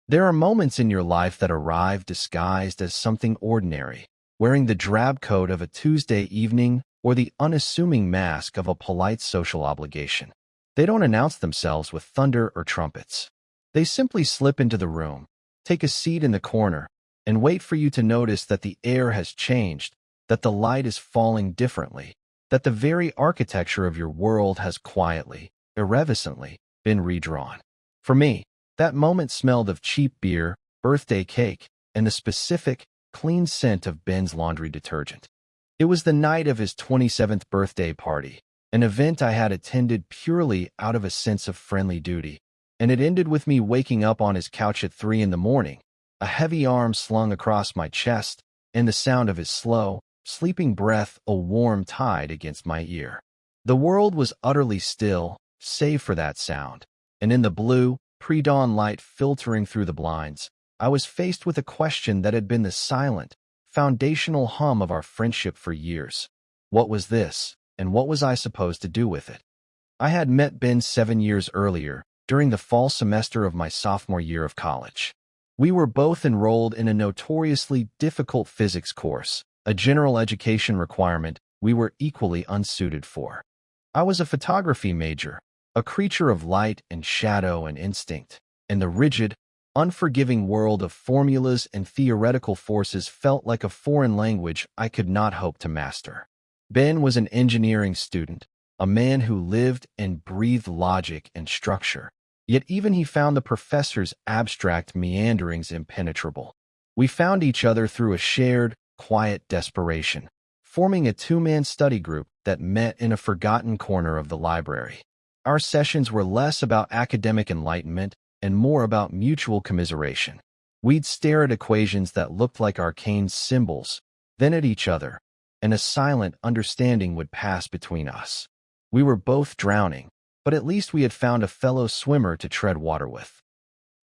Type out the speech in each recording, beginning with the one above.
There are moments in your life that arrive disguised as something ordinary, wearing the drab coat of a Tuesday evening or the unassuming mask of a polite social obligation. They don't announce themselves with thunder or trumpets. They simply slip into the room, take a seat in the corner, and wait for you to notice that the air has changed, that the light is falling differently, that the very architecture of your world has quietly, irrevocably, been redrawn. For me, that moment smelled of cheap beer, birthday cake, and the specific, clean scent of Ben's laundry detergent. It was the night of his 27th birthday party, an event I had attended purely out of a sense of friendly duty, and it ended with me waking up on his couch at 3 in the morning, a heavy arm slung across my chest, and the sound of his slow, sleeping breath a warm tide against my ear. The world was utterly still, save for that sound, and in the blue, pre-dawn light filtering through the blinds, I was faced with a question that had been the silent, foundational hum of our friendship for years. What was this, and what was I supposed to do with it? I had met Ben 7 years earlier, during the fall semester of my sophomore year of college. We were both enrolled in a notoriously difficult physics course, a general education requirement we were equally unsuited for. I was a photography major, a creature of light and shadow and instinct, and the rigid, unforgiving world of formulas and theoretical forces felt like a foreign language I could not hope to master. Ben was an engineering student, a man who lived and breathed logic and structure, yet even he found the professor's abstract meanderings impenetrable. We found each other through a shared, quiet desperation, forming a two-man study group that met in a forgotten corner of the library. Our sessions were less about academic enlightenment and more about mutual commiseration. We'd stare at equations that looked like arcane symbols, then at each other, and a silent understanding would pass between us. We were both drowning, but at least we had found a fellow swimmer to tread water with.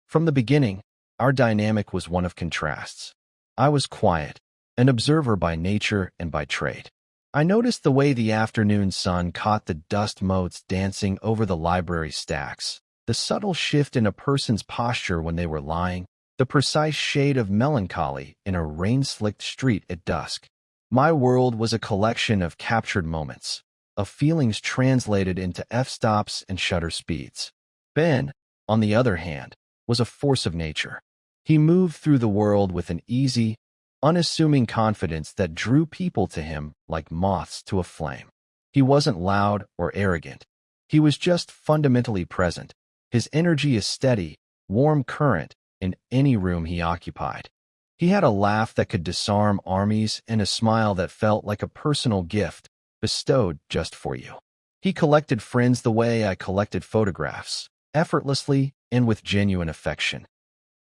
From the beginning, our dynamic was one of contrasts. I was quiet, an observer by nature and by trade. I noticed the way the afternoon sun caught the dust motes dancing over the library stacks, the subtle shift in a person's posture when they were lying, the precise shade of melancholy in a rain-slicked street at dusk. My world was a collection of captured moments, of feelings translated into f-stops and shutter speeds. Ben, on the other hand, was a force of nature. He moved through the world with an easy, unassuming confidence that drew people to him like moths to a flame. He wasn't loud or arrogant. He was just fundamentally present, his energy a steady, warm current in any room he occupied. He had a laugh that could disarm armies and a smile that felt like a personal gift bestowed just for you. He collected friends the way I collected photographs, effortlessly and with genuine affection.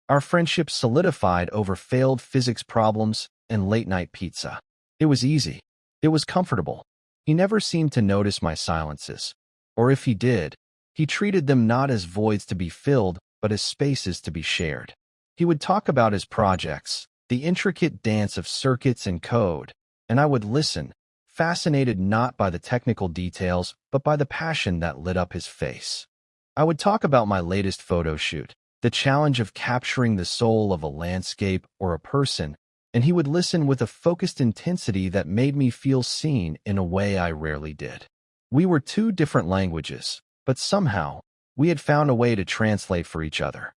Our friendship solidified over failed physics problems and late-night pizza. It was easy. It was comfortable. He never seemed to notice my silences. Or if he did, he treated them not as voids to be filled, but as spaces to be shared. He would talk about his projects, the intricate dance of circuits and code, and I would listen, fascinated not by the technical details, but by the passion that lit up his face. I would talk about my latest photo shoot, the challenge of capturing the soul of a landscape or a person, and he would listen with a focused intensity that made me feel seen in a way I rarely did. We were two different languages, but somehow, we had found a way to translate for each other.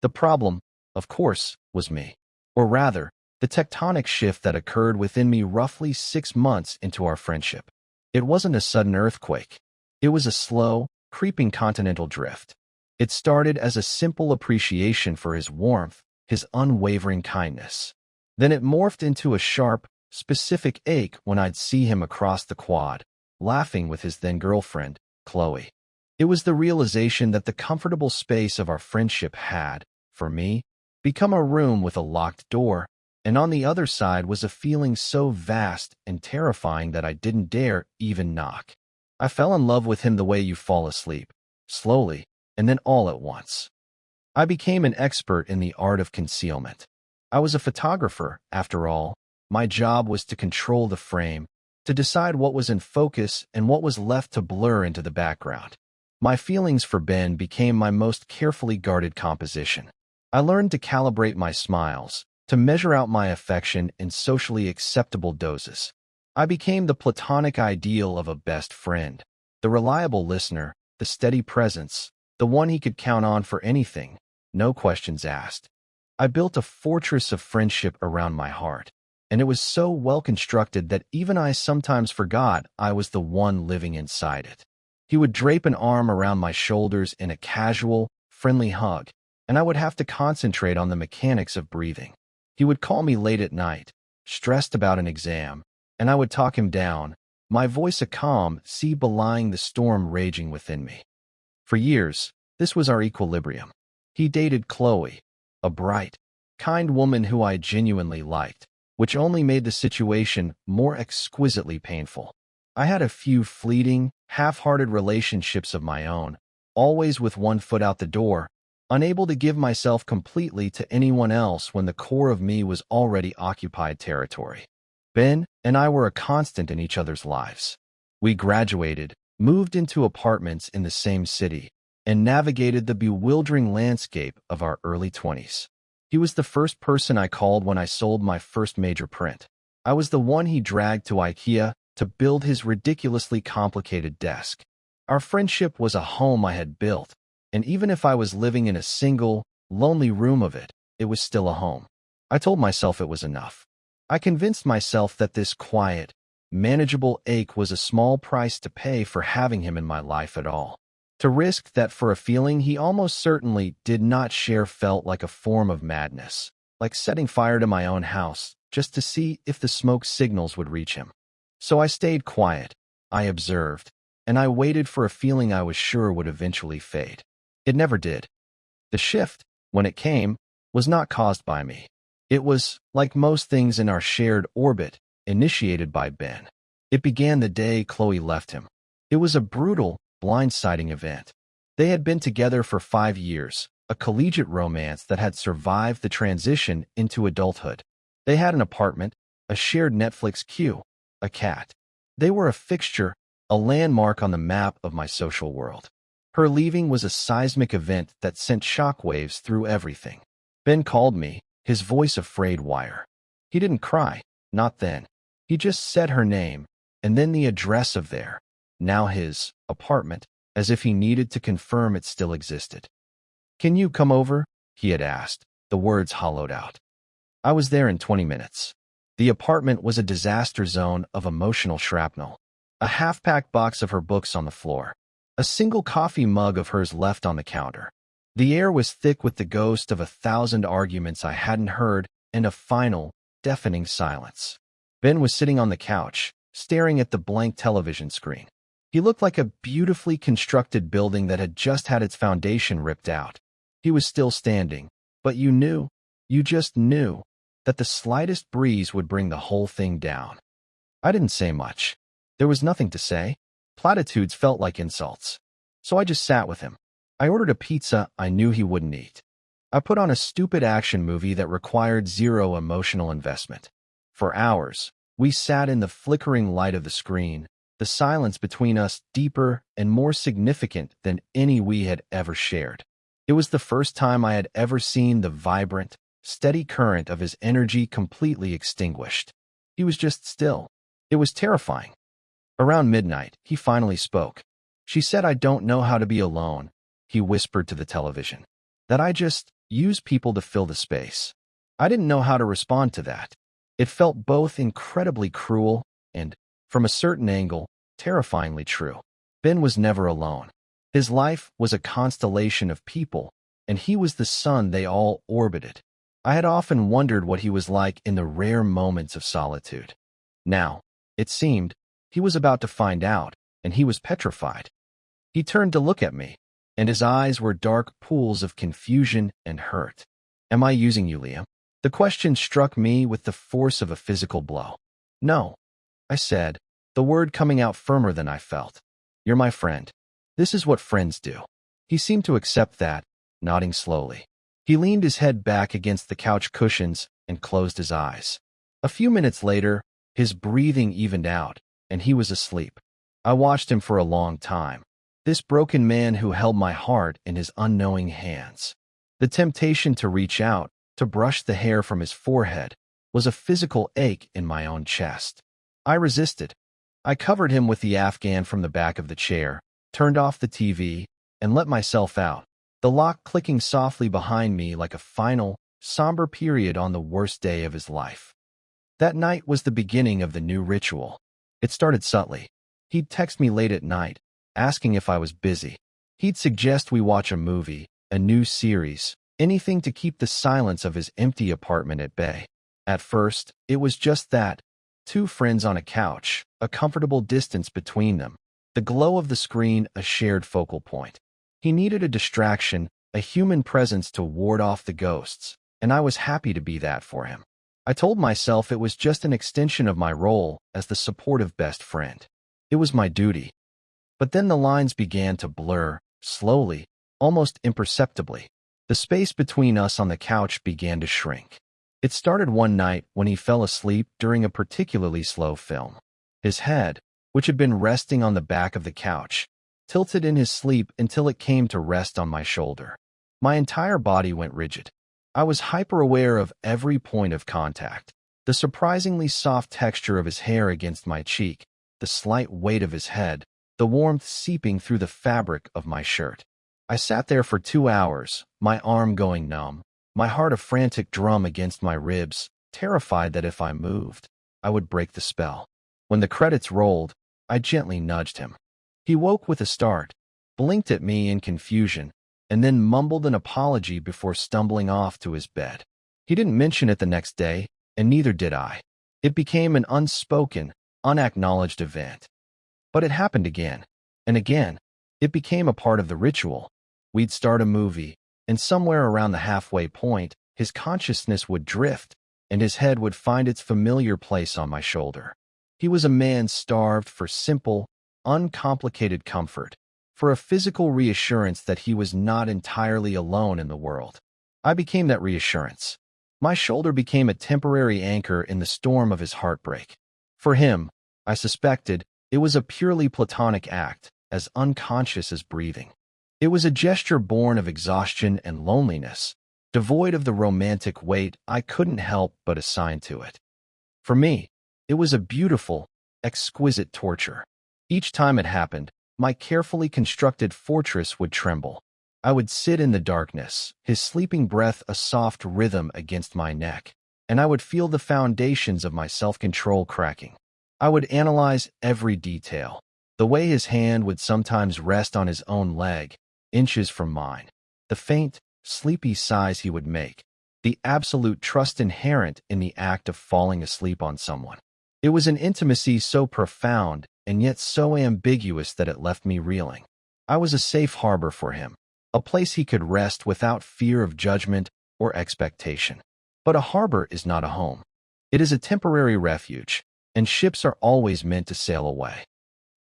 The problem, of course, was me. Or rather, the tectonic shift that occurred within me roughly 6 months into our friendship. It wasn't a sudden earthquake. It was a slow, creeping continental drift. It started as a simple appreciation for his warmth, his unwavering kindness. Then it morphed into a sharp, specific ache when I'd see him across the quad, laughing with his then-girlfriend, Chloe. It was the realization that the comfortable space of our friendship had, for me, become a room with a locked door, and on the other side was a feeling so vast and terrifying that I didn't dare even knock. I fell in love with him the way you fall asleep, slowly, and then all at once. I became an expert in the art of concealment. I was a photographer, after all. My job was to control the frame, to decide what was in focus and what was left to blur into the background. My feelings for Ben became my most carefully guarded composition. I learned to calibrate my smiles, to measure out my affection in socially acceptable doses. I became the platonic ideal of a best friend, the reliable listener, the steady presence, the one he could count on for anything, no questions asked. I built a fortress of friendship around my heart, and it was so well constructed that even I sometimes forgot I was the one living inside it. He would drape an arm around my shoulders in a casual, friendly hug, and I would have to concentrate on the mechanics of breathing. He would call me late at night, stressed about an exam, and I would talk him down, my voice a calm sea belying the storm raging within me. For years, this was our equilibrium. He dated Chloe, a bright, kind woman who I genuinely liked, which only made the situation more exquisitely painful. I had a few fleeting, half-hearted relationships of my own, always with one foot out the door, unable to give myself completely to anyone else when the core of me was already occupied territory. Ben and I were a constant in each other's lives. We graduated, moved into apartments in the same city, and navigated the bewildering landscape of our early 20s. He was the first person I called when I sold my first major print. I was the one he dragged to IKEA to build his ridiculously complicated desk. Our friendship was a home I had built, and even if I was living in a single, lonely room of it, it was still a home. I told myself it was enough. I convinced myself that this quiet, manageable ache was a small price to pay for having him in my life at all. To risk that for a feeling he almost certainly did not share felt like a form of madness, like setting fire to my own house just to see if the smoke signals would reach him. So I stayed quiet, I observed, and I waited for a feeling I was sure would eventually fade. It never did. The shift, when it came, was not caused by me. It was, like most things in our shared orbit, initiated by Ben. It began the day Chloe left him. It was a brutal, blindsiding event. They had been together for 5 years, a collegiate romance that had survived the transition into adulthood. They had an apartment, a shared Netflix queue, a cat. They were a fixture, a landmark on the map of my social world. Her leaving was a seismic event that sent shockwaves through everything. Ben called me, his voice a frayed wire. He didn't cry, not then. He just said her name, and then the address of their, now his, apartment, as if he needed to confirm it still existed. "Can you come over?" he had asked, the words hollowed out. I was there in 20 minutes. The apartment was a disaster zone of emotional shrapnel. A half-packed box of her books on the floor. A single coffee mug of hers left on the counter. The air was thick with the ghost of 1,000 arguments I hadn't heard and a final, deafening silence. Ben was sitting on the couch, staring at the blank television screen. He looked like a beautifully constructed building that had just had its foundation ripped out. He was still standing, but you just knew, that the slightest breeze would bring the whole thing down. I didn't say much. There was nothing to say. Platitudes felt like insults. So I just sat with him. I ordered a pizza I knew he wouldn't eat. I put on a stupid action movie that required zero emotional investment. For hours, we sat in the flickering light of the screen, the silence between us deeper and more significant than any we had ever shared. It was the first time I had ever seen the vibrant, steady current of his energy completely extinguished. He was just still. It was terrifying. Around midnight, he finally spoke. "She said I don't know how to be alone," he whispered to the television. "That I just use people to fill the space." I didn't know how to respond to that. It felt both incredibly cruel and, from a certain angle, terrifyingly true. Ben was never alone. His life was a constellation of people, and he was the sun they all orbited. I had often wondered what he was like in the rare moments of solitude. Now, it seemed, he was about to find out, and he was petrified. He turned to look at me, and his eyes were dark pools of confusion and hurt. "Am I using you, Liam?" The question struck me with the force of a physical blow. "No," I said, the word coming out firmer than I felt. "You're my friend. This is what friends do." He seemed to accept that, nodding slowly. He leaned his head back against the couch cushions and closed his eyes. A few minutes later, his breathing evened out, and he was asleep. I watched him for a long time, this broken man who held my heart in his unknowing hands. The temptation to reach out, to brush the hair from his forehead, was a physical ache in my own chest. I resisted. I covered him with the Afghan from the back of the chair, turned off the TV, and let myself out, the lock clicking softly behind me like a final, somber period on the worst day of his life. That night was the beginning of the new ritual. It started subtly. He'd text me late at night, asking if I was busy. He'd suggest we watch a movie, a new series, anything to keep the silence of his empty apartment at bay. At first, it was just that. Two friends on a couch, a comfortable distance between them. The glow of the screen, a shared focal point. He needed a distraction, a human presence to ward off the ghosts, and I was happy to be that for him. I told myself it was just an extension of my role as the supportive best friend. It was my duty. But then the lines began to blur, slowly, almost imperceptibly. The space between us on the couch began to shrink. It started one night when he fell asleep during a particularly slow film. His head, which had been resting on the back of the couch, tilted in his sleep until it came to rest on my shoulder. My entire body went rigid. I was hyper-aware of every point of contact. The surprisingly soft texture of his hair against my cheek, the slight weight of his head, the warmth seeping through the fabric of my shirt. I sat there for 2 hours, my arm going numb, my heart a frantic drum against my ribs, terrified that if I moved, I would break the spell. When the credits rolled, I gently nudged him. He woke with a start, blinked at me in confusion, and then mumbled an apology before stumbling off to his bed. He didn't mention it the next day, and neither did I. It became an unspoken, unacknowledged event. But it happened again, and again. It became a part of the ritual. We'd start a movie, and somewhere around the halfway point, his consciousness would drift, and his head would find its familiar place on my shoulder. He was a man starved for simple, uncomplicated comfort, for a physical reassurance that he was not entirely alone in the world. I became that reassurance. My shoulder became a temporary anchor in the storm of his heartbreak. For him, I suspected, it was a purely platonic act, as unconscious as breathing. It was a gesture born of exhaustion and loneliness, devoid of the romantic weight I couldn't help but assign to it. For me, it was a beautiful, exquisite torture. Each time it happened, my carefully constructed fortress would tremble. I would sit in the darkness, his sleeping breath a soft rhythm against my neck, and I would feel the foundations of my self-control cracking. I would analyze every detail, the way his hand would sometimes rest on his own leg, inches from mine, the faint, sleepy sighs he would make, the absolute trust inherent in the act of falling asleep on someone. It was an intimacy so profound and yet so ambiguous that it left me reeling. I was a safe harbor for him, a place he could rest without fear of judgment or expectation. But a harbor is not a home. It is a temporary refuge, and ships are always meant to sail away.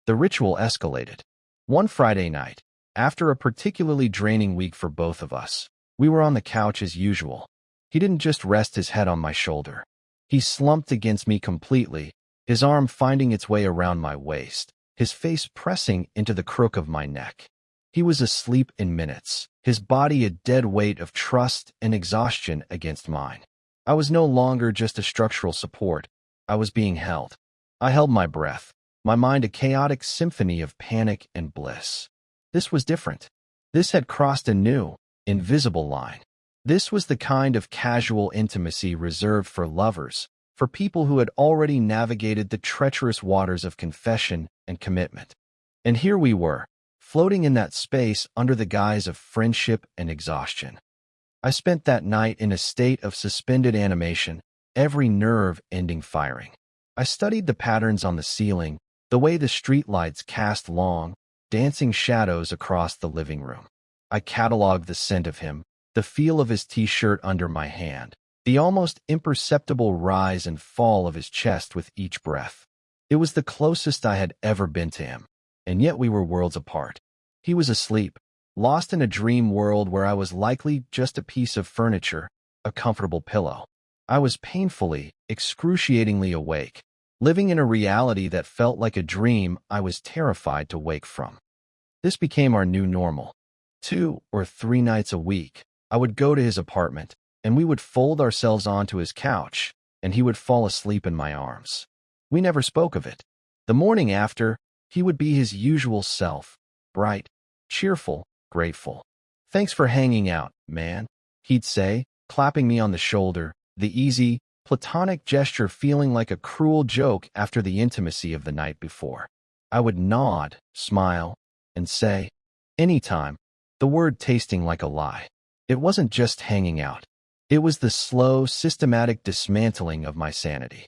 The ritual escalated. One Friday night, after a particularly draining week for both of us, we were on the couch as usual. He didn't just rest his head on my shoulder. He slumped against me completely, his arm finding its way around my waist, his face pressing into the crook of my neck. He was asleep in minutes, his body a dead weight of trust and exhaustion against mine. I was no longer just a structural support. I was being held. I held my breath, my mind a chaotic symphony of panic and bliss. This was different. This had crossed a new, invisible line. This was the kind of casual intimacy reserved for lovers, for people who had already navigated the treacherous waters of confession and commitment. And here we were, floating in that space under the guise of friendship and exhaustion. I spent that night in a state of suspended animation, every nerve ending firing. I studied the patterns on the ceiling, the way the streetlights cast long, dancing shadows across the living room. I cataloged the scent of him, the feel of his t-shirt under my hand, the almost imperceptible rise and fall of his chest with each breath. It was the closest I had ever been to him, and yet we were worlds apart. He was asleep, lost in a dream world where I was likely just a piece of furniture, a comfortable pillow. I was painfully, excruciatingly awake, living in a reality that felt like a dream I was terrified to wake from. This became our new normal. 2 or 3 nights a week, I would go to his apartment, and we would fold ourselves onto his couch, and he would fall asleep in my arms. We never spoke of it. The morning after, he would be his usual self, bright, cheerful, grateful. "Thanks for hanging out, man," he'd say, clapping me on the shoulder, the easy, platonic gesture feeling like a cruel joke after the intimacy of the night before. I would nod, smile, and say, "Anytime," the word tasting like a lie. It wasn't just hanging out. It was the slow, systematic dismantling of my sanity.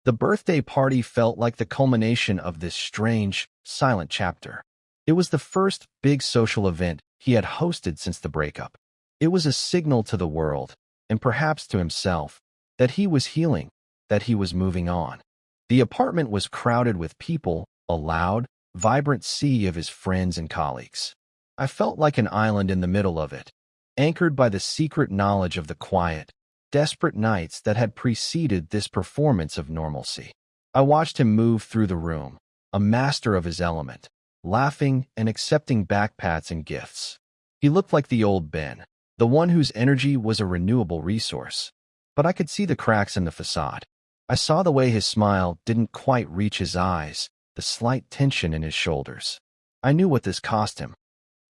The birthday party felt like the culmination of this strange, silent chapter. It was the first big social event he had hosted since the breakup. It was a signal to the world, and perhaps to himself, that he was healing, that he was moving on. The apartment was crowded with people, a loud, vibrant sea of his friends and colleagues. I felt like an island in the middle of it, anchored by the secret knowledge of the quiet, desperate nights that had preceded this performance of normalcy. I watched him move through the room, a master of his element, laughing and accepting backpats and gifts. He looked like the old Ben, the one whose energy was a renewable resource. But I could see the cracks in the facade. I saw the way his smile didn't quite reach his eyes, the slight tension in his shoulders. I knew what this cost him.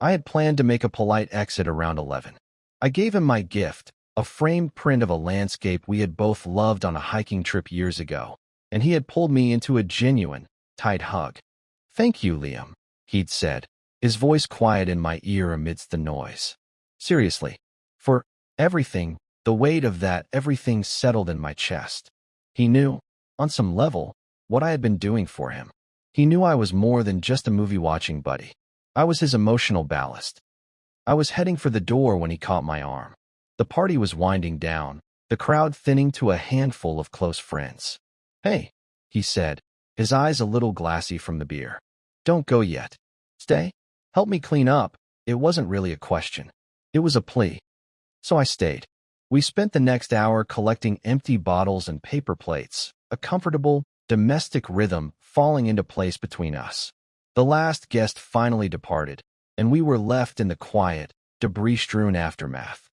I had planned to make a polite exit around 11. I gave him my gift, a framed print of a landscape we had both loved on a hiking trip years ago, and he had pulled me into a genuine, tight hug. "Thank you, Liam," he'd said, his voice quiet in my ear amidst the noise. Seriously, for everything, the weight of that everything settled in my chest. He knew, on some level, what I had been doing for him. He knew I was more than just a movie-watching buddy. I was his emotional ballast. I was heading for the door when he caught my arm. The party was winding down, the crowd thinning to a handful of close friends. "Hey," he said, his eyes a little glassy from the beer. "Don't go yet. Stay. Help me clean up." It wasn't really a question. It was a plea. So I stayed. We spent the next hour collecting empty bottles and paper plates, a comfortable, domestic rhythm falling into place between us. The last guest finally departed, and we were left in the quiet, debris-strewn aftermath.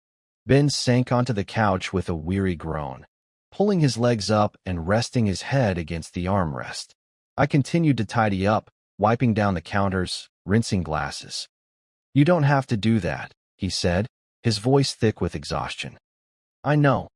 Ben sank onto the couch with a weary groan, pulling his legs up and resting his head against the armrest. I continued to tidy up, wiping down the counters, rinsing glasses. "You don't have to do that," he said, his voice thick with exhaustion. "I know,"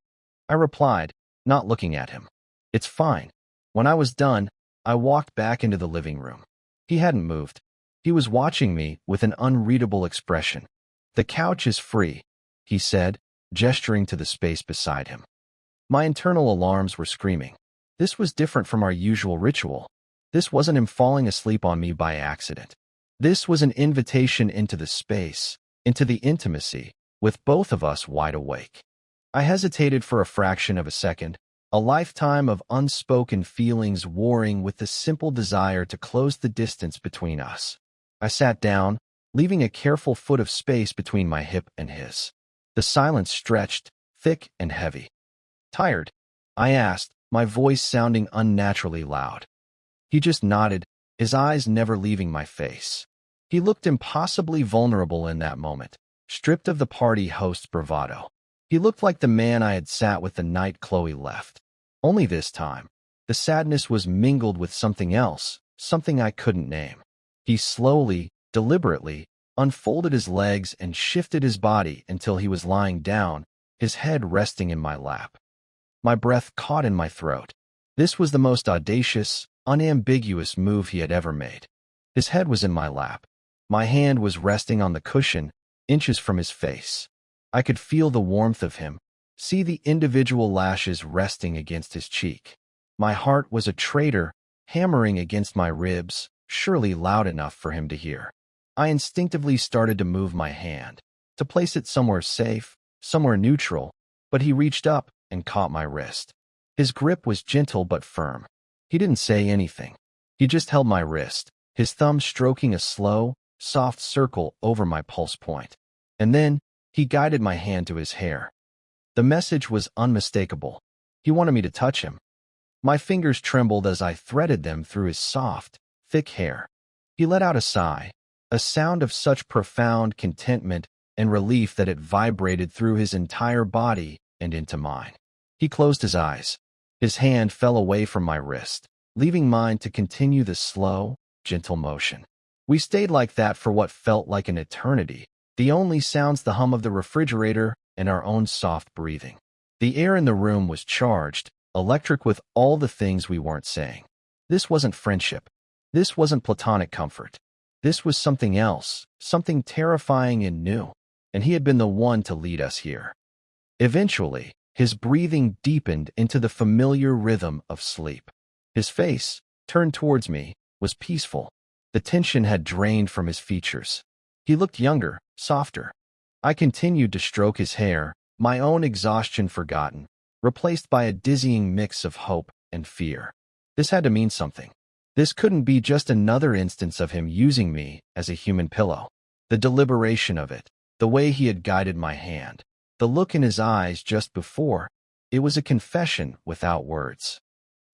I replied, not looking at him. "It's fine." When I was done, I walked back into the living room. He hadn't moved. He was watching me with an unreadable expression. "The couch is free," he said, gesturing to the space beside him. My internal alarms were screaming. This was different from our usual ritual. This wasn't him falling asleep on me by accident. This was an invitation into the space, into the intimacy, with both of us wide awake. I hesitated for a fraction of a second, a lifetime of unspoken feelings warring with the simple desire to close the distance between us. I sat down, leaving a careful foot of space between my hip and his. The silence stretched, thick and heavy. "Tired?" I asked, my voice sounding unnaturally loud. He just nodded, his eyes never leaving my face. He looked impossibly vulnerable in that moment, stripped of the party host's bravado. He looked like the man I had sat with the night Chloe left. Only this time, the sadness was mingled with something else, something I couldn't name. He slowly, deliberately, unfolded his legs and shifted his body until he was lying down, his head resting in my lap. My breath caught in my throat. This was the most audacious, unambiguous move he had ever made. His head was in my lap. My hand was resting on the cushion, inches from his face. I could feel the warmth of him, see the individual lashes resting against his cheek. My heart was a traitor, hammering against my ribs, surely loud enough for him to hear. I instinctively started to move my hand, to place it somewhere safe, somewhere neutral, but he reached up and caught my wrist. His grip was gentle but firm. He didn't say anything. He just held my wrist, his thumb stroking a slow, soft circle over my pulse point. And then, he guided my hand to his hair. The message was unmistakable. He wanted me to touch him. My fingers trembled as I threaded them through his soft, thick hair. He let out a sigh, a sound of such profound contentment and relief that it vibrated through his entire body and into mine. He closed his eyes. His hand fell away from my wrist, leaving mine to continue the slow, gentle motion. We stayed like that for what felt like an eternity, the only sounds the hum of the refrigerator and our own soft breathing. The air in the room was charged, electric with all the things we weren't saying. This wasn't friendship. This wasn't platonic comfort. This was something else, something terrifying and new, and he had been the one to lead us here. Eventually, his breathing deepened into the familiar rhythm of sleep. His face, turned towards me, was peaceful. The tension had drained from his features. He looked younger, softer. I continued to stroke his hair, my own exhaustion forgotten, replaced by a dizzying mix of hope and fear. This had to mean something. This couldn't be just another instance of him using me as a human pillow. The deliberation of it, the way he had guided my hand, the look in his eyes just before, it was a confession without words.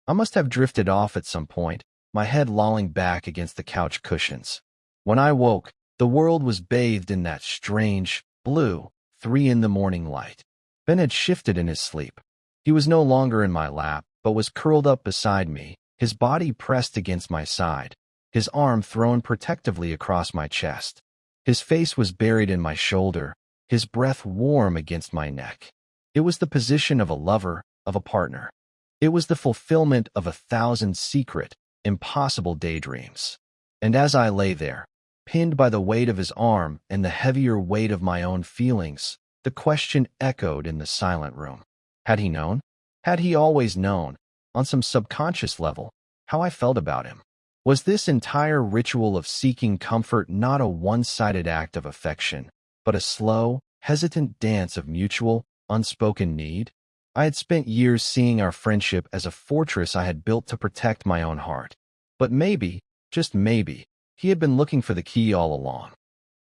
I must have drifted off at some point, my head lolling back against the couch cushions. When I woke, the world was bathed in that strange, blue, 3 a.m. light. Ben had shifted in his sleep. He was no longer in my lap, but was curled up beside me, his body pressed against my side, his arm thrown protectively across my chest. His face was buried in my shoulder, his breath warm against my neck. It was the position of a lover, of a partner. It was the fulfillment of 1,000 secret, impossible daydreams. And as I lay there, pinned by the weight of his arm and the heavier weight of my own feelings, the question echoed in the silent room. Had he known? Had he always known, on some subconscious level, how I felt about him? Was this entire ritual of seeking comfort not a one-sided act of affection, but a slow, hesitant dance of mutual, unspoken need? I had spent years seeing our friendship as a fortress I had built to protect my own heart. But maybe, just maybe, he had been looking for the key all along.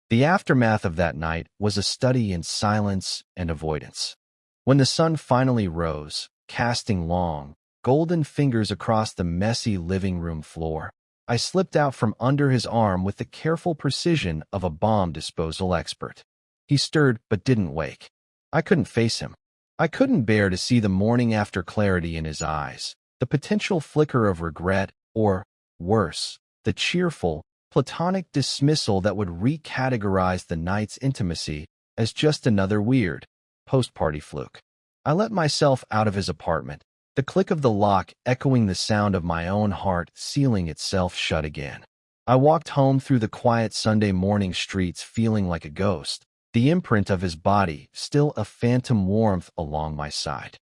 The aftermath of that night was a study in silence and avoidance. When the sun finally rose, casting long, golden fingers across the messy living room floor, I slipped out from under his arm with the careful precision of a bomb disposal expert. He stirred but didn't wake. I couldn't face him. I couldn't bear to see the morning after clarity in his eyes, the potential flicker of regret, or, worse, the cheerful, platonic dismissal that would recategorize the night's intimacy as just another weird, post-party fluke. I let myself out of his apartment, the click of the lock echoing the sound of my own heart sealing itself shut again. I walked home through the quiet Sunday morning streets feeling like a ghost, the imprint of his body still a phantom warmth along my side.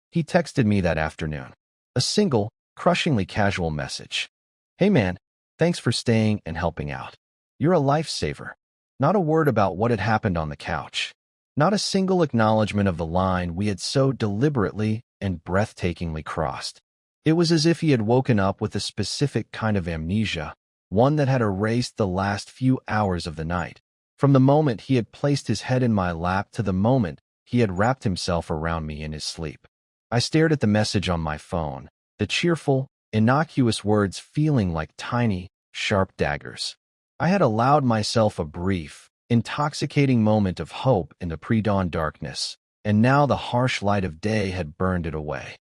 He texted me that afternoon. A single, crushingly casual message. Hey man, thanks for staying and helping out. You're a lifesaver. Not a word about what had happened on the couch. Not a single acknowledgement of the line we had so deliberately and breathtakingly crossed. It was as if he had woken up with a specific kind of amnesia, one that had erased the last few hours of the night. From the moment he had placed his head in my lap to the moment he had wrapped himself around me in his sleep. I stared at the message on my phone, the cheerful, innocuous words feeling like tiny, sharp daggers. I had allowed myself a brief, intoxicating moment of hope in the pre-dawn darkness, and now the harsh light of day had burned it away.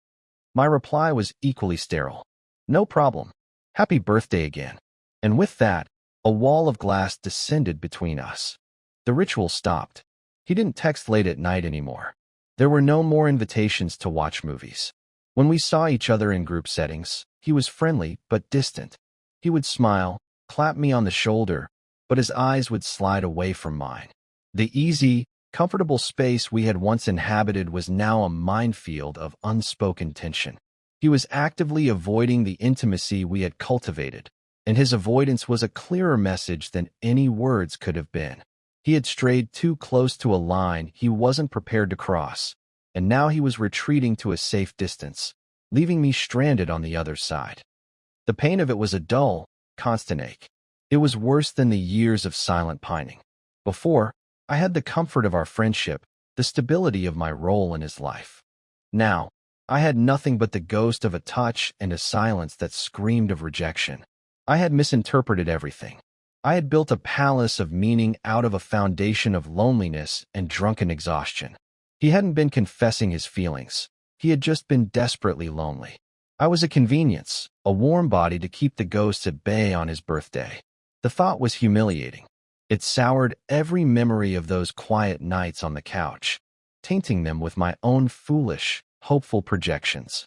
My reply was equally sterile. No problem. Happy birthday again. And with that, a wall of glass descended between us. The ritual stopped. He didn't text late at night anymore. There were no more invitations to watch movies. When we saw each other in group settings, he was friendly but distant. He would smile, clap me on the shoulder, but his eyes would slide away from mine. The easy, comfortable space we had once inhabited was now a minefield of unspoken tension. He was actively avoiding the intimacy we had cultivated, and his avoidance was a clearer message than any words could have been. He had strayed too close to a line he wasn't prepared to cross, and now he was retreating to a safe distance, leaving me stranded on the other side. The pain of it was a dull, constant ache. It was worse than the years of silent pining. Before, I had the comfort of our friendship, the stability of my role in his life. Now, I had nothing but the ghost of a touch and a silence that screamed of rejection. I had misinterpreted everything. I had built a palace of meaning out of a foundation of loneliness and drunken exhaustion. He hadn't been confessing his feelings. He had just been desperately lonely. I was a convenience, a warm body to keep the ghosts at bay on his birthday. The thought was humiliating. It soured every memory of those quiet nights on the couch, tainting them with my own foolish, hopeful projections.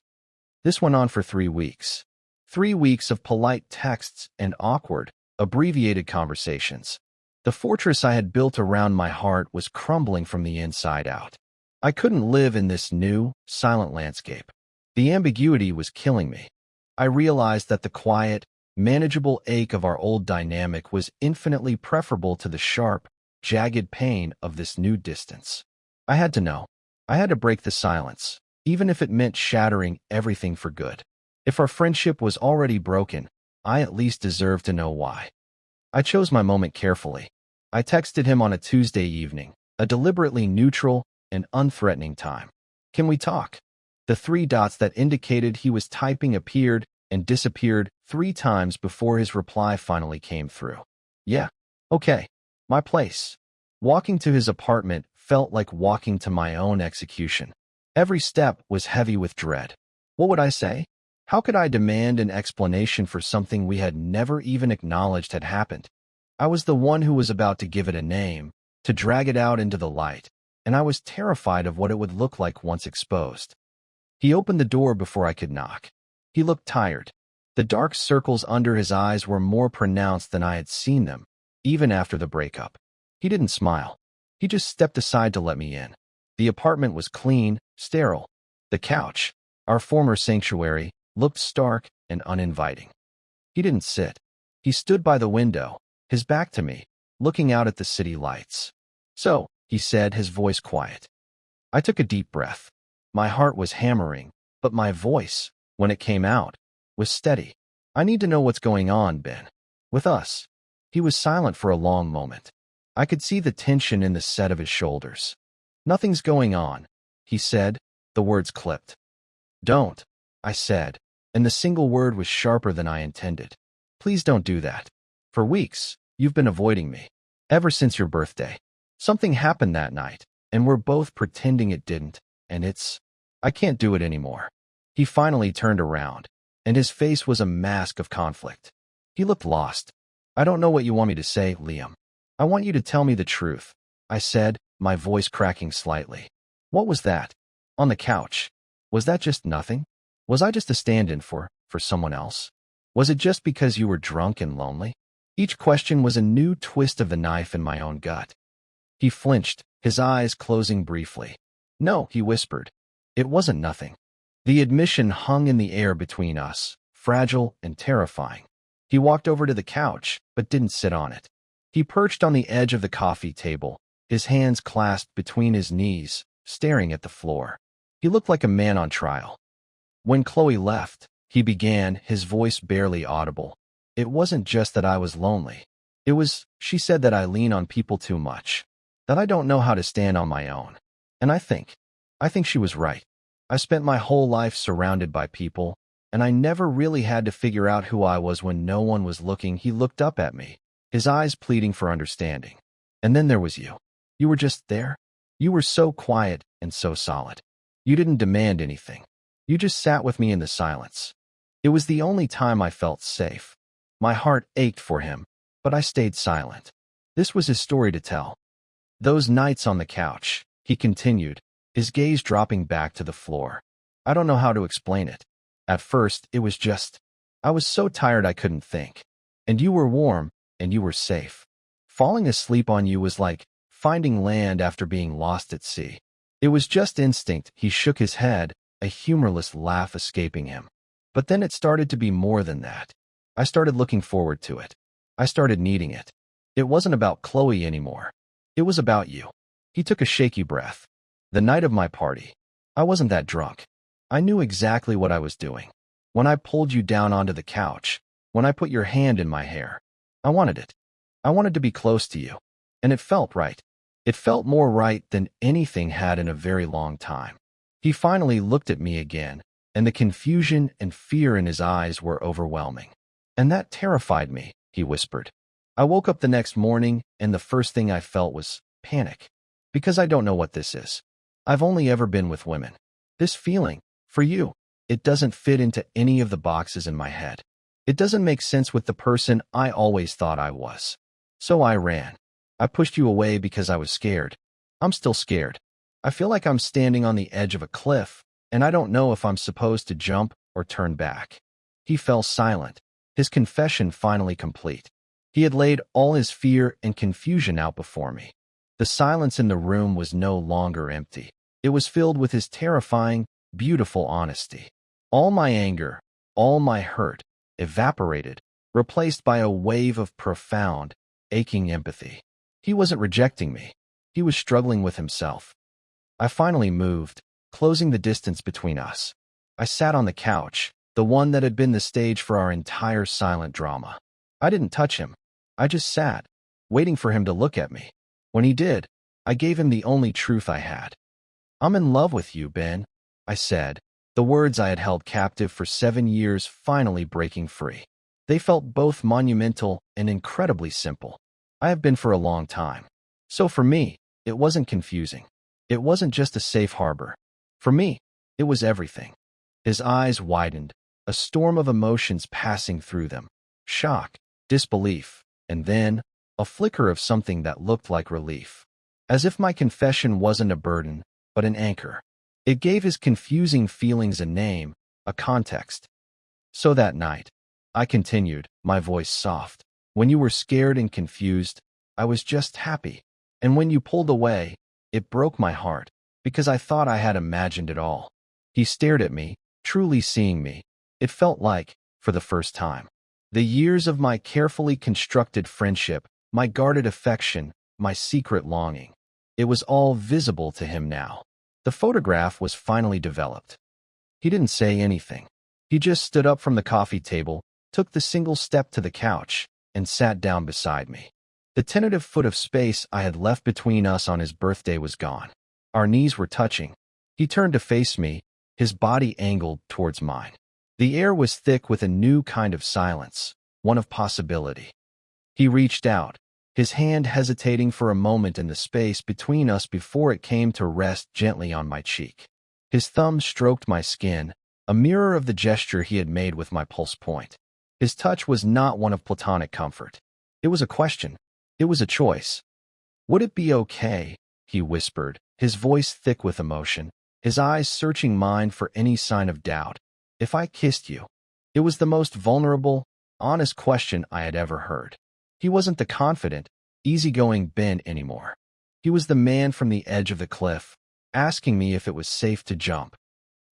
This went on for 3 weeks. 3 weeks of polite texts and awkward, abbreviated conversations. The fortress I had built around my heart was crumbling from the inside out. I couldn't live in this new, silent landscape. The ambiguity was killing me. I realized that the quiet, manageable ache of our old dynamic was infinitely preferable to the sharp, jagged pain of this new distance. I had to know. I had to break the silence, even if it meant shattering everything for good. If our friendship was already broken, I at least deserved to know why. I chose my moment carefully. I texted him on a Tuesday evening, a deliberately neutral and unthreatening time. "Can we talk?" The 3 dots that indicated he was typing appeared and disappeared 3 times before his reply finally came through. "Yeah, okay, my place." Walking to his apartment felt like walking to my own execution. Every step was heavy with dread. What would I say? How could I demand an explanation for something we had never even acknowledged had happened? I was the one who was about to give it a name, to drag it out into the light, and I was terrified of what it would look like once exposed. He opened the door before I could knock. He looked tired. The dark circles under his eyes were more pronounced than I had seen them, even after the breakup. He didn't smile. He just stepped aside to let me in. The apartment was clean, sterile. The couch, our former sanctuary, looked stark and uninviting. He didn't sit. He stood by the window, his back to me, looking out at the city lights. "So," he said, his voice quiet. I took a deep breath. My heart was hammering, but my voice, when it came out, was steady. "I need to know what's going on, Ben. With us." He was silent for a long moment. I could see the tension in the set of his shoulders. "Nothing's going on," he said, the words clipped. "Don't," I said, and the single word was sharper than I intended. "Please don't do that. For weeks, you've been avoiding me. Ever since your birthday. Something happened that night, and we're both pretending it didn't, and I can't do it anymore." He finally turned around, and his face was a mask of conflict. He looked lost. "I don't know what you want me to say, Liam. I want you to tell me the truth," I said, my voice cracking slightly. "What was that? On the couch? Was that just nothing? Was I just a stand-in for someone else? Was it just because you were drunk and lonely?" Each question was a new twist of the knife in my own gut. He flinched, his eyes closing briefly. "No," he whispered. "It wasn't nothing." The admission hung in the air between us, fragile and terrifying. He walked over to the couch, but didn't sit on it. He perched on the edge of the coffee table, his hands clasped between his knees, staring at the floor. He looked like a man on trial. "When Chloe left," he began, his voice barely audible, "it wasn't just that I was lonely. She said that I lean on people too much, that I don't know how to stand on my own. And I think she was right. I spent my whole life surrounded by people, and I never really had to figure out who I was when no one was looking." He looked up at me, his eyes pleading for understanding. "And then there was you. You were just there. You were so quiet and so solid. You didn't demand anything. You just sat with me in the silence. It was the only time I felt safe." My heart ached for him, but I stayed silent. This was his story to tell. "Those nights on the couch," he continued, his gaze dropping back to the floor. "I don't know how to explain it. At first, it was just, I was so tired I couldn't think. And you were warm, and you were safe. Falling asleep on you was like finding land after being lost at sea. It was just instinct." He shook his head, a humorless laugh escaping him. "But then it started to be more than that. I started looking forward to it. I started needing it. It wasn't about Chloe anymore. It was about you." He took a shaky breath. "The night of my party, I wasn't that drunk. I knew exactly what I was doing. When I pulled you down onto the couch, when I put your hand in my hair, I wanted it. I wanted to be close to you. And it felt right. It felt more right than anything had in a very long time." He finally looked at me again, and the confusion and fear in his eyes were overwhelming. "And that terrified me," he whispered. I woke up the next morning, and the first thing I felt was panic. Because I don't know what this is. I've only ever been with women. This feeling, for you, it doesn't fit into any of the boxes in my head. It doesn't make sense with the person I always thought I was. So I ran. I pushed you away because I was scared. I'm still scared. I feel like I'm standing on the edge of a cliff, and I don't know if I'm supposed to jump or turn back. He fell silent, his confession finally complete. He had laid all his fear and confusion out before me. The silence in the room was no longer empty. It was filled with his terrifying, beautiful honesty. All my anger, all my hurt, evaporated, replaced by a wave of profound, aching empathy. He wasn't rejecting me. He was struggling with himself. I finally moved, closing the distance between us. I sat on the couch, the one that had been the stage for our entire silent drama. I didn't touch him. I just sat, waiting for him to look at me. When he did, I gave him the only truth I had. "I'm in love with you, Ben," I said, the words I had held captive for 7 years finally breaking free. They felt both monumental and incredibly simple. I have been for a long time. So for me, it wasn't confusing. It wasn't just a safe harbor. For me, it was everything. His eyes widened, a storm of emotions passing through them. Shock, disbelief, and then a flicker of something that looked like relief. As if my confession wasn't a burden, but an anchor. It gave his confusing feelings a name, a context. "So that night," I continued, my voice soft, "when you were scared and confused, I was just happy. And when you pulled away, it broke my heart, because I thought I had imagined it all." He stared at me, truly seeing me. It felt like, for the first time, the years of my carefully constructed friendship, my guarded affection, my secret longing. It was all visible to him now. The photograph was finally developed. He didn't say anything. He just stood up from the coffee table, took the single step to the couch, and sat down beside me. The tentative foot of space I had left between us on his birthday was gone. Our knees were touching. He turned to face me, his body angled towards mine. The air was thick with a new kind of silence, one of possibility. He reached out, his hand hesitating for a moment in the space between us before it came to rest gently on my cheek. His thumb stroked my skin, a mirror of the gesture he had made with my pulse point. His touch was not one of platonic comfort. It was a question. It was a choice. "Would it be okay?" he whispered, his voice thick with emotion, his eyes searching mine for any sign of doubt. "If I kissed you?" It was the most vulnerable, honest question I had ever heard. He wasn't the confident, easygoing Ben anymore. He was the man from the edge of the cliff, asking me if it was safe to jump.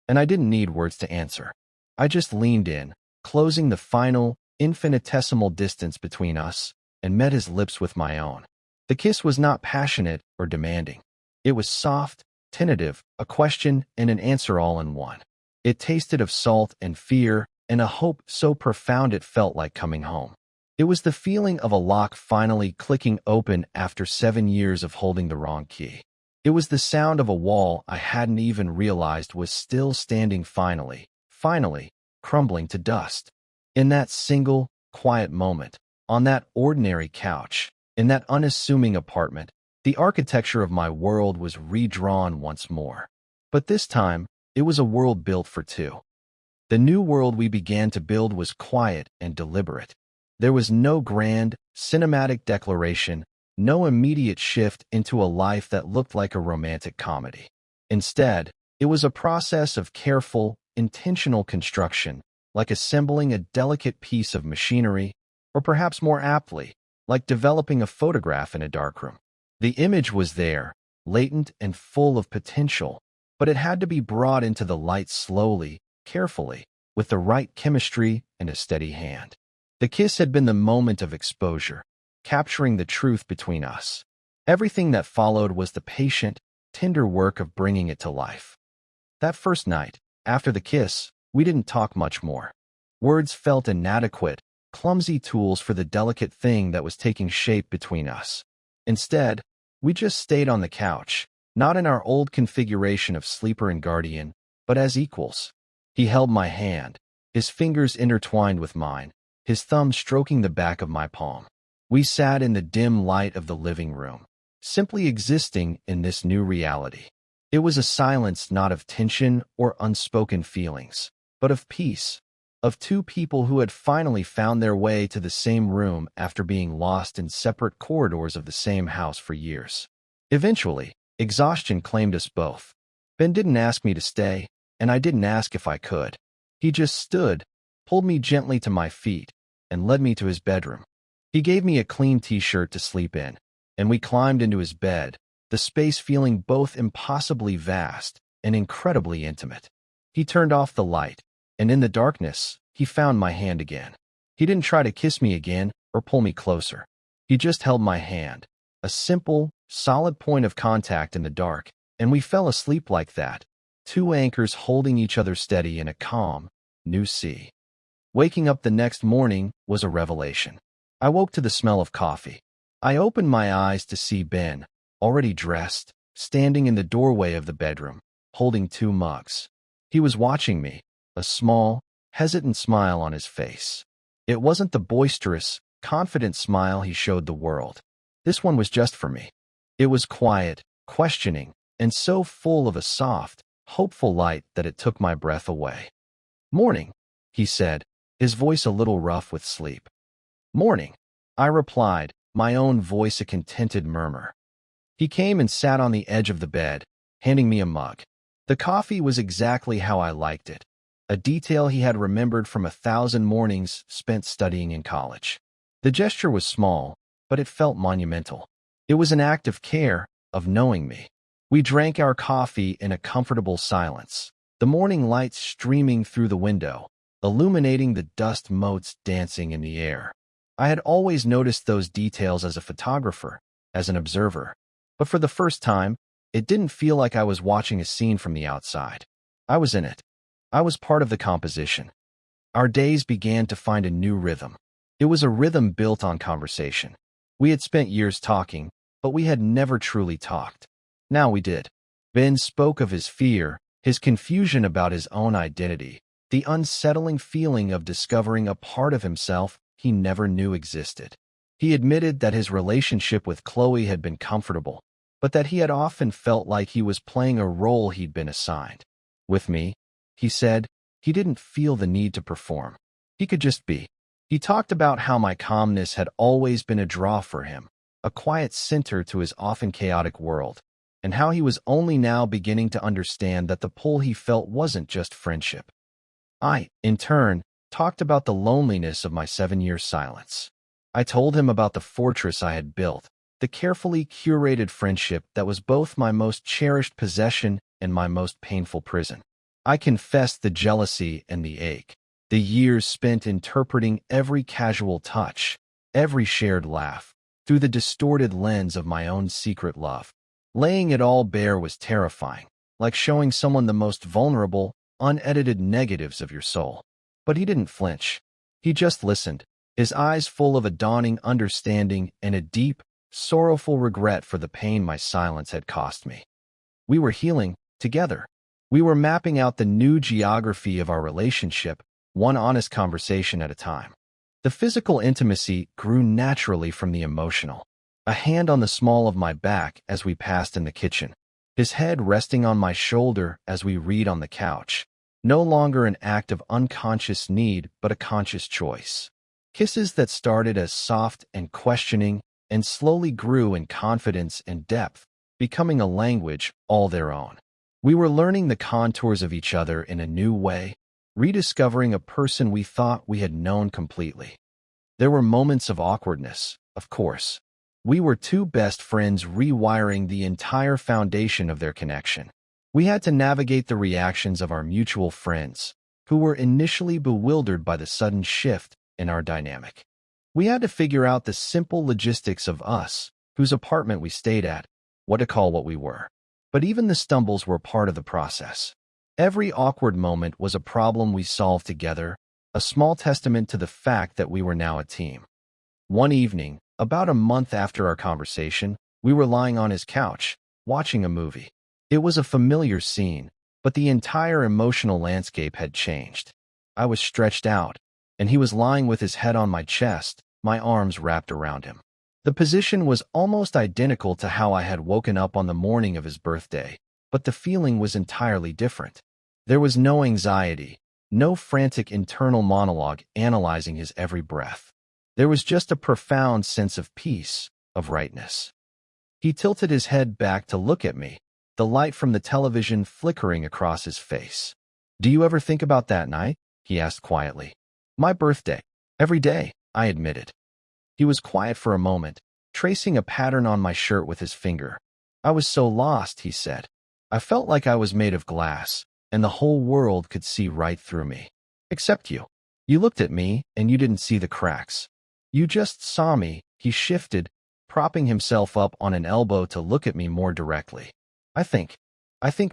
And I didn't need words to answer. I just leaned in, closing the final, infinitesimal distance between us, and met his lips with my own. The kiss was not passionate or demanding. It was soft, tentative, a question and an answer all in one. It tasted of salt and fear, and a hope so profound it felt like coming home. It was the feeling of a lock finally clicking open after 7 years of holding the wrong key. It was the sound of a wall I hadn't even realized was still standing finally, crumbling to dust. In that single, quiet moment, on that ordinary couch, in that unassuming apartment, the architecture of my world was redrawn once more. But this time, it was a world built for two. The new world we began to build was quiet and deliberate. There was no grand, cinematic declaration, no immediate shift into a life that looked like a romantic comedy. Instead, it was a process of careful, intentional construction, like assembling a delicate piece of machinery, or perhaps more aptly, like developing a photograph in a darkroom. The image was there, latent and full of potential, but it had to be brought into the light slowly, carefully, with the right chemistry and a steady hand. The kiss had been the moment of exposure, capturing the truth between us. Everything that followed was the patient, tender work of bringing it to life. That first night, after the kiss, we didn't talk much more. Words felt inadequate, clumsy tools for the delicate thing that was taking shape between us. Instead, we just stayed on the couch, not in our old configuration of sleeper and guardian, but as equals. He held my hand, his fingers intertwined with mine, his thumb stroking the back of my palm. We sat in the dim light of the living room, simply existing in this new reality. It was a silence not of tension or unspoken feelings, but of peace, of two people who had finally found their way to the same room after being lost in separate corridors of the same house for years. Eventually, exhaustion claimed us both. Ben didn't ask me to stay, and I didn't ask if I could. He just stood, pulled me gently to my feet, and led me to his bedroom. He gave me a clean t-shirt to sleep in, and we climbed into his bed, the space feeling both impossibly vast and incredibly intimate. He turned off the light, and in the darkness, he found my hand again. He didn't try to kiss me again or pull me closer. He just held my hand, a simple, solid point of contact in the dark, and we fell asleep like that, two anchors holding each other steady in a calm, new sea. Waking up the next morning was a revelation. I woke to the smell of coffee. I opened my eyes to see Ben, already dressed, standing in the doorway of the bedroom, holding two mugs. He was watching me, a small, hesitant smile on his face. It wasn't the boisterous, confident smile he showed the world. This one was just for me. It was quiet, questioning, and so full of a soft, hopeful light that it took my breath away. "Morning," he said, his voice a little rough with sleep. "Morning," I replied, my own voice a contented murmur. He came and sat on the edge of the bed, handing me a mug. The coffee was exactly how I liked it, a detail he had remembered from 1,000 mornings spent studying in college. The gesture was small, but it felt monumental. It was an act of care, of knowing me. We drank our coffee in a comfortable silence, the morning light streaming through the window, illuminating the dust motes dancing in the air. I had always noticed those details as a photographer, as an observer, but for the first time, it didn't feel like I was watching a scene from the outside. I was in it. I was part of the composition. Our days began to find a new rhythm. It was a rhythm built on conversation. We had spent years talking, but we had never truly talked. Now we did. Ben spoke of his fear, his confusion about his own identity, the unsettling feeling of discovering a part of himself he never knew existed. He admitted that his relationship with Chloe had been comfortable, but that he had often felt like he was playing a role he'd been assigned. With me, he said, he didn't feel the need to perform. He could just be. He talked about how my calmness had always been a draw for him, a quiet center to his often chaotic world, and how he was only now beginning to understand that the pull he felt wasn't just friendship. I, in turn, talked about the loneliness of my 7-year silence. I told him about the fortress I had built, the carefully curated friendship that was both my most cherished possession and my most painful prison. I confessed the jealousy and the ache, the years spent interpreting every casual touch, every shared laugh, through the distorted lens of my own secret love. Laying it all bare was terrifying, like showing someone the most vulnerable, unedited negatives of your soul. But he didn't flinch. He just listened, his eyes full of a dawning understanding and a deep, sorrowful regret for the pain my silence had cost me. We were healing, together. We were mapping out the new geography of our relationship, one honest conversation at a time. The physical intimacy grew naturally from the emotional. A hand on the small of my back as we passed in the kitchen, his head resting on my shoulder as we read on the couch. No longer an act of unconscious need, but a conscious choice. Kisses that started as soft and questioning and slowly grew in confidence and depth, becoming a language all their own. We were learning the contours of each other in a new way, rediscovering a person we thought we had known completely. There were moments of awkwardness, of course. We were two best friends rewiring the entire foundation of their connection. We had to navigate the reactions of our mutual friends, who were initially bewildered by the sudden shift in our dynamic. We had to figure out the simple logistics of us, whose apartment we stayed at, what to call what we were. But even the stumbles were part of the process. Every awkward moment was a problem we solved together, a small testament to the fact that we were now a team. One evening, about a month after our conversation, we were lying on his couch, watching a movie. It was a familiar scene, but the entire emotional landscape had changed. I was stretched out, and he was lying with his head on my chest, my arms wrapped around him. The position was almost identical to how I had woken up on the morning of his birthday, but the feeling was entirely different. There was no anxiety, no frantic internal monologue analyzing his every breath. There was just a profound sense of peace, of rightness. He tilted his head back to look at me, the light from the television flickering across his face. "Do you ever think about that night?" he asked quietly. "My birthday. Every day," I admitted. He was quiet for a moment, tracing a pattern on my shirt with his finger. "I was so lost," he said. "I felt like I was made of glass, and the whole world could see right through me. Except you. You looked at me, and you didn't see the cracks. You just saw me." He shifted, propping himself up on an elbow to look at me more directly. I think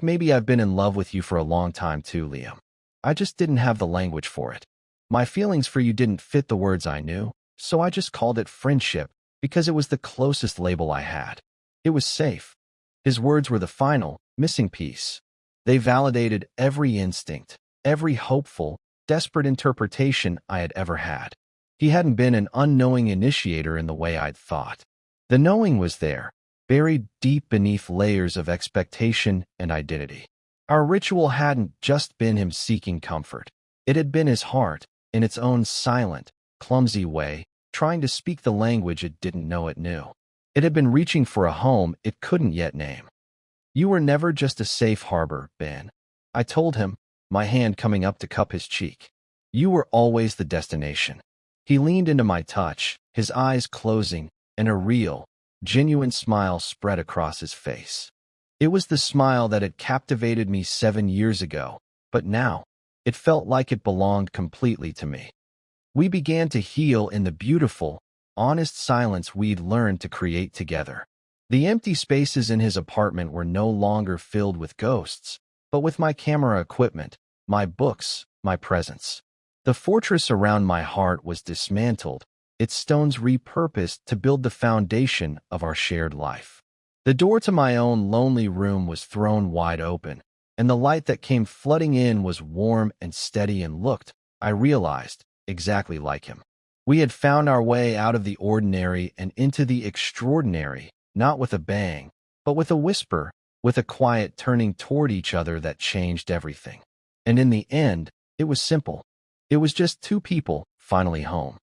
maybe I've been in love with you for a long time too, Liam. I just didn't have the language for it. My feelings for you didn't fit the words I knew, so I just called it friendship because it was the closest label I had. It was safe." His words were the final, missing piece. They validated every instinct, every hopeful, desperate interpretation I had ever had. He hadn't been an unknowing initiator in the way I'd thought. The knowing was there, buried deep beneath layers of expectation and identity. Our ritual hadn't just been him seeking comfort. It had been his heart, in its own silent, clumsy way, trying to speak the language it didn't know it knew. It had been reaching for a home it couldn't yet name. "You were never just a safe harbor, Ben," I told him, my hand coming up to cup his cheek. "You were always the destination." He leaned into my touch, his eyes closing, and a real, genuine smile spread across his face. It was the smile that had captivated me 7 years ago, but now, it felt like it belonged completely to me. We began to heal in the beautiful, honest silence we'd learned to create together. The empty spaces in his apartment were no longer filled with ghosts, but with my camera equipment, my books, my presence. The fortress around my heart was dismantled, its stones repurposed to build the foundation of our shared life. The door to my own lonely room was thrown wide open, and the light that came flooding in was warm and steady and looked, I realized, exactly like him. We had found our way out of the ordinary and into the extraordinary, not with a bang, but with a whisper, with a quiet turning toward each other that changed everything. And in the end, it was simple. It was just two people, finally home.